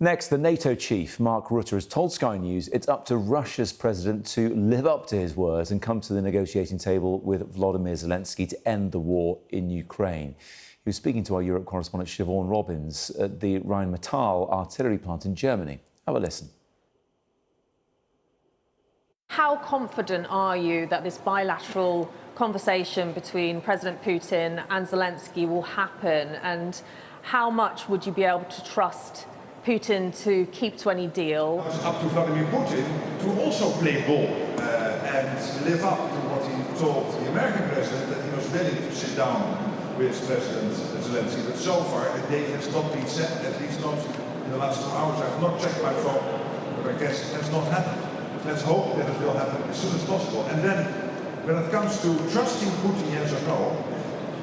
Next, the NATO chief, Mark Rutte, has told Sky News it's up to Russia's president to live up to his words and come to the negotiating table with Volodymyr Zelenskyy to end the war in Ukraine. He was speaking to our Europe correspondent Siobhan Robbins at the Rheinmetall artillery plant in Germany. Have a listen. How confident are you that this bilateral conversation between President Putin and Zelenskyy will happen? And how much would you be able to trust Putin to keep to any deal? It's up to Vladimir Putin to also play ball and live up to what he told the American president, that he was willing to sit down with President Zelenskyy. But so far, a date has not been set, at least not in the last 2 hours. I have not checked my phone, but I guess it has not happened. Let's hope that it will happen as soon as possible. And then, when it comes to trusting Putin, yes or no,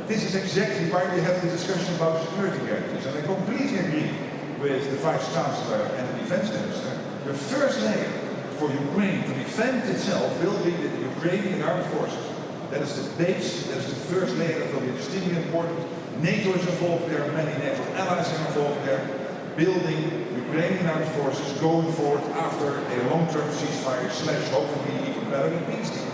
this is exactly why we have the discussion about security guarantees. And I completely agree with the Vice Chancellor and the Defense Minister. The first layer for Ukraine to defend itself will be the Ukrainian armed forces. That is the base, that is the first layer that will be extremely important. NATO is involved there, many NATO allies are involved there, building Ukrainian armed forces going forward after a long-term ceasefire / hopefully even better than peace deal.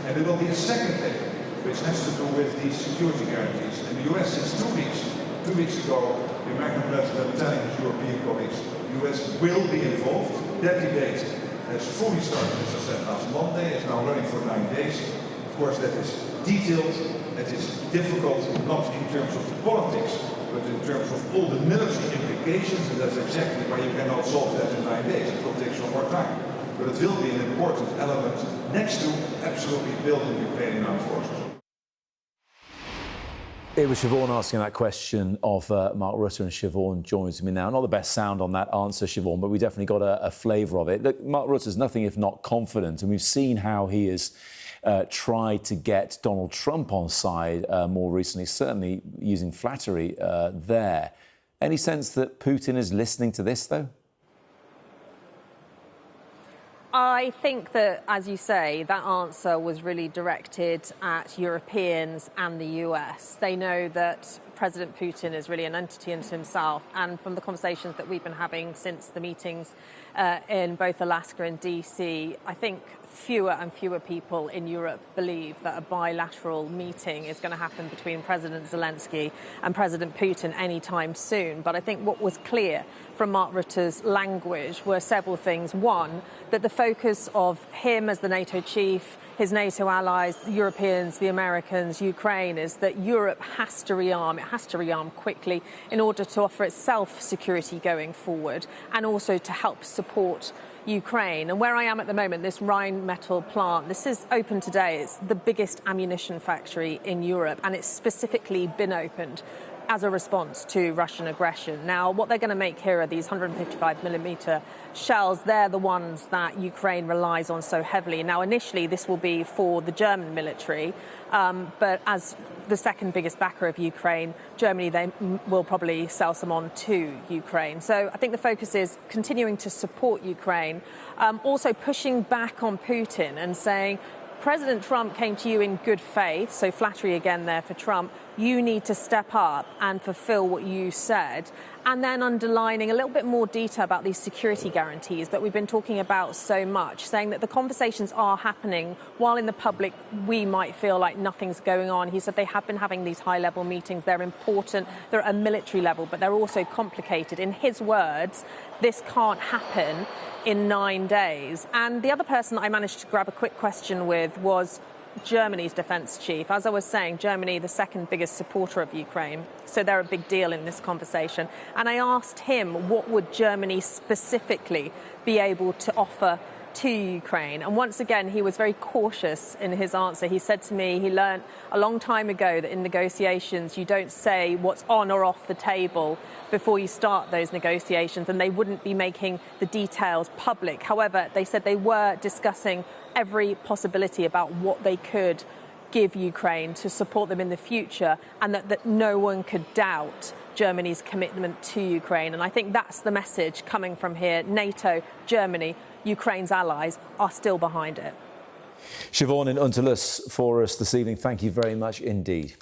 And there will be a second layer, which has to do with these security guarantees. In the US, since 2 weeks ago, the American president telling his European colleagues, the US will be involved. That debate has fully started, as I said, last Monday. It's now running for 9 days. Of course, that is detailed, that is difficult, not in terms of the politics, but in terms of all the military implications, and that's exactly why you cannot solve that in 9 days. It will take some more time. But it will be an important element next to absolutely building Ukrainian armed forces. It was Siobhan asking that question of Mark Rutte, and Siobhan joins me now. Not the best sound on that answer, Siobhan, but we definitely got a flavour of it. Look, Mark Rutte is nothing if not confident, and we've seen how he has tried to get Donald Trump on side more recently, certainly using flattery there. Any sense that Putin is listening to this, though? I think that, as you say, that answer was really directed at Europeans and the US. They know that President Putin is really an entity unto himself, and from the conversations that we've been having since the meetings in both Alaska and DC, I think fewer and fewer people in Europe believe that a bilateral meeting is going to happen between President Zelenskyy and President Putin anytime soon. But I think what was clear from Mark Rutte's language were several things. One, that the focus of him as the NATO chief, his NATO allies, the Europeans, the Americans, Ukraine, is that Europe has to rearm. It has to rearm quickly in order to offer itself security going forward, and also to help support Ukraine. And where I am at the moment, this Rheinmetall plant, this is open today. It's the biggest ammunition factory in Europe, and it's specifically been opened as a response to Russian aggression. Now, what they're going to make here are these 155mm shells. They're the ones that Ukraine relies on so heavily. Now, initially, this will be for the German military, but as the second biggest backer of Ukraine, Germany, they will probably sell some on to Ukraine. So I think the focus is continuing to support Ukraine, also pushing back on Putin and saying, President Trump came to you in good faith, so flattery again there for Trump. You need to step up and fulfill what you said. And then underlining a little bit more detail about these security guarantees that we've been talking about so much, saying that the conversations are happening while in the public we might feel like nothing's going on. He said they have been having these high-level meetings. They're important. They're at a military level, but they're also complicated. In his words, this can't happen in 9 days. And the other person I managed to grab a quick question with was Germany's defence chief. As I was saying, Germany, the second biggest supporter of Ukraine, so they're a big deal in this conversation. And I asked him, what would Germany specifically be able to offer to Ukraine? And once again, he was very cautious in his answer. He said to me he learned a long time ago that in negotiations you don't say what's on or off the table before you start those negotiations, and they wouldn't be making the details public. However, they said they were discussing every possibility about what they could give Ukraine to support them in the future, and that no one could doubt Germany's commitment to Ukraine. And I think that's the message coming from here. NATO, Germany, Ukraine's allies are still behind it. Siobhan in Unterlüss for us this evening. Thank you very much indeed.